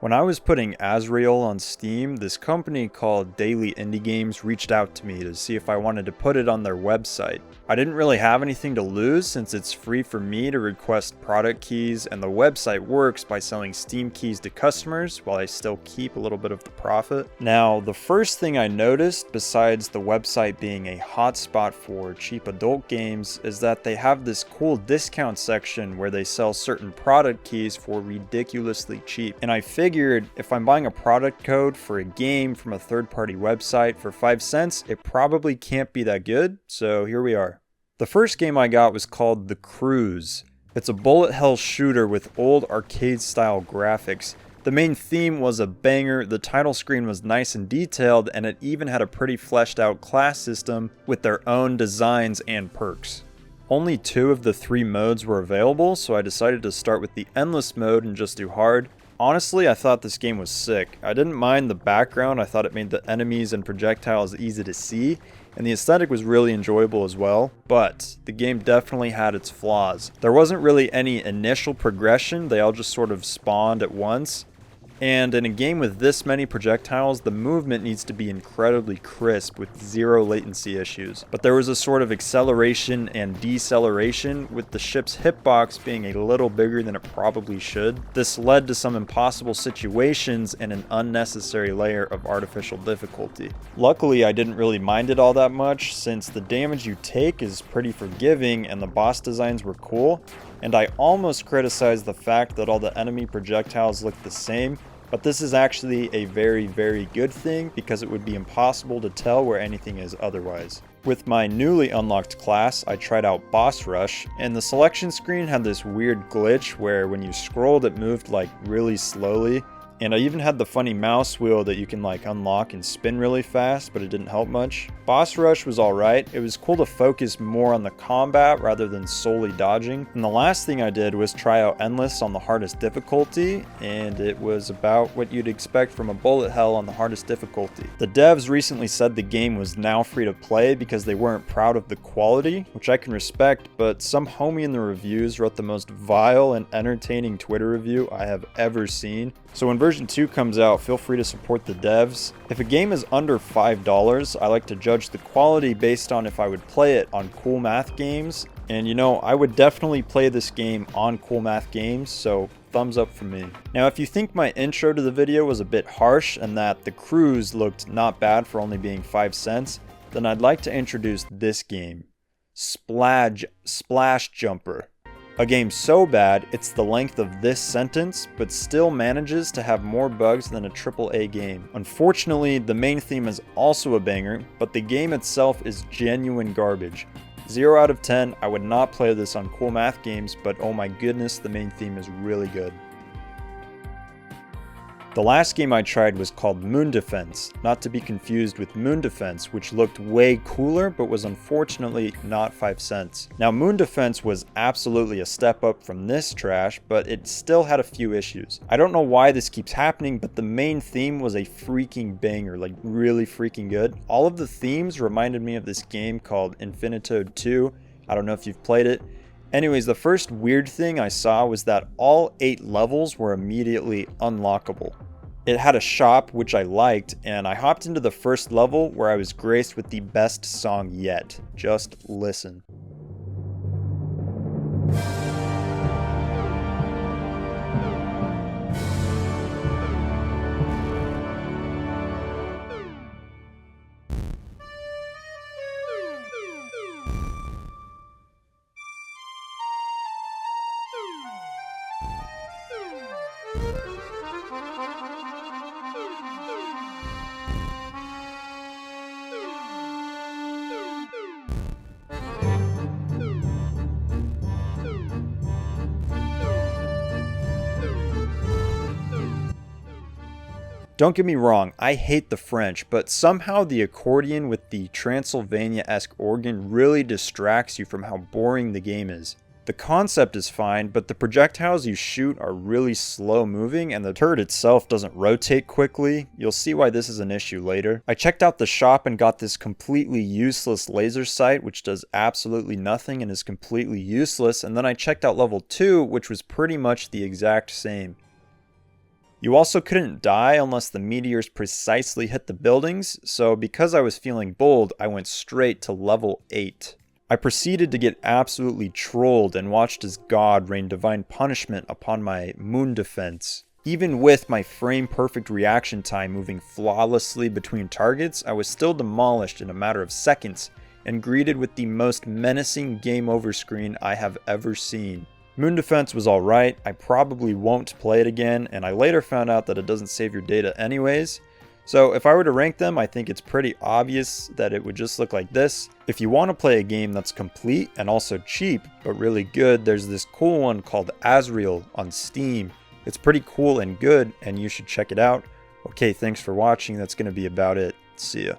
When I was putting Asriel on Steam, this company called Daily Indie Games reached out to me to see if I wanted to put it on their website. I didn't really have anything to lose since it's free for me to request product keys, and the website works by selling Steam keys to customers while I still keep a little bit of the profit. Now, the first thing I noticed, besides the website being a hotspot for cheap adult games, is that they have this cool discount section where they sell certain product keys for ridiculously cheap. And I figured if I'm buying a product code for a game from a third-party website for 5 cents, it probably can't be that good, so here we are. The first game I got was called The Cruise. It's a bullet hell shooter with old arcade-style graphics. The main theme was a banger, the title screen was nice and detailed, and it even had a pretty fleshed out class system with their own designs and perks. Only 2 of the 3 modes were available, so I decided to start with the endless mode and just do hard. Honestly, I thought this game was sick. I didn't mind the background, I thought it made the enemies and projectiles easy to see, and the aesthetic was really enjoyable as well, but the game definitely had its flaws. There wasn't really any initial progression, they all just sort of spawned at once. And in a game with this many projectiles, the movement needs to be incredibly crisp with 0 latency issues. But there was a sort of acceleration and deceleration, with the ship's hitbox being a little bigger than it probably should. This led to some impossible situations and an unnecessary layer of artificial difficulty. Luckily, I didn't really mind it all that much, since the damage you take is pretty forgiving and the boss designs were cool. And I almost criticized the fact that all the enemy projectiles look the same, but this is actually a very, very good thing because it would be impossible to tell where anything is otherwise. With my newly unlocked class, I tried out Boss Rush, and the selection screen had this weird glitch where when you scrolled it moved like really slowly. And I even had the funny mouse wheel that you can like unlock and spin really fast, but it didn't help much. Boss Rush was alright. It was cool to focus more on the combat rather than solely dodging. And the last thing I did was try out Endless on the hardest difficulty, and it was about what you'd expect from a bullet hell on the hardest difficulty. The devs recently said the game was now free to play because they weren't proud of the quality, which I can respect, but some homie in the reviews wrote the most vile and entertaining Twitter review I have ever seen. So when version 2 comes out, feel free to support the devs. If a game is under $5, I like to judge the quality based on if I would play it on Cool Math Games. And you know, I would definitely play this game on Cool Math Games, so thumbs up from me. Now, if you think my intro to the video was a bit harsh and that The Cruise looked not bad for only being 5 cents, then I'd like to introduce this game, Splash Jumper. A game so bad, it's the length of this sentence, but still manages to have more bugs than a AAA game. Unfortunately, the main theme is also a banger, but the game itself is genuine garbage. 0 out of 10, I would not play this on Cool Math Games, but oh my goodness, the main theme is really good. The last game I tried was called Moon Defense, not to be confused with Moon Defense, which looked way cooler but was unfortunately not 5 cents. Now, Moon Defense was absolutely a step up from this trash, but it still had a few issues. I don't know why this keeps happening, but the main theme was a freaking banger, like really freaking good. All of the themes reminded me of this game called Infinitode 2. I don't know if you've played it. Anyways, the first weird thing I saw was that all 8 levels were immediately unlockable. It had a shop, which I liked, and I hopped into the first level where I was graced with the best song yet. Just listen. Don't get me wrong, I hate the French, but somehow the accordion with the Transylvania-esque organ really distracts you from how boring the game is. The concept is fine, but the projectiles you shoot are really slow moving and the turret itself doesn't rotate quickly. You'll see why this is an issue later. I checked out the shop and got this completely useless laser sight which does absolutely nothing and is completely useless, and then I checked out level 2 which was pretty much the exact same. You also couldn't die unless the meteors precisely hit the buildings, so because I was feeling bold, I went straight to level 8. I proceeded to get absolutely trolled and watched as God rained divine punishment upon my moon defense. Even with my frame-perfect reaction time moving flawlessly between targets, I was still demolished in a matter of seconds and greeted with the most menacing game over screen I have ever seen. Moon defense was alright, I probably won't play it again, and I later found out that it doesn't save your data anyways. So if I were to rank them, I think it's pretty obvious that it would just look like this. If you want to play a game that's complete and also cheap, but really good, there's this cool one called Asriel on Steam. It's pretty cool and good, and you should check it out. Okay, thanks for watching. That's going to be about it. See ya.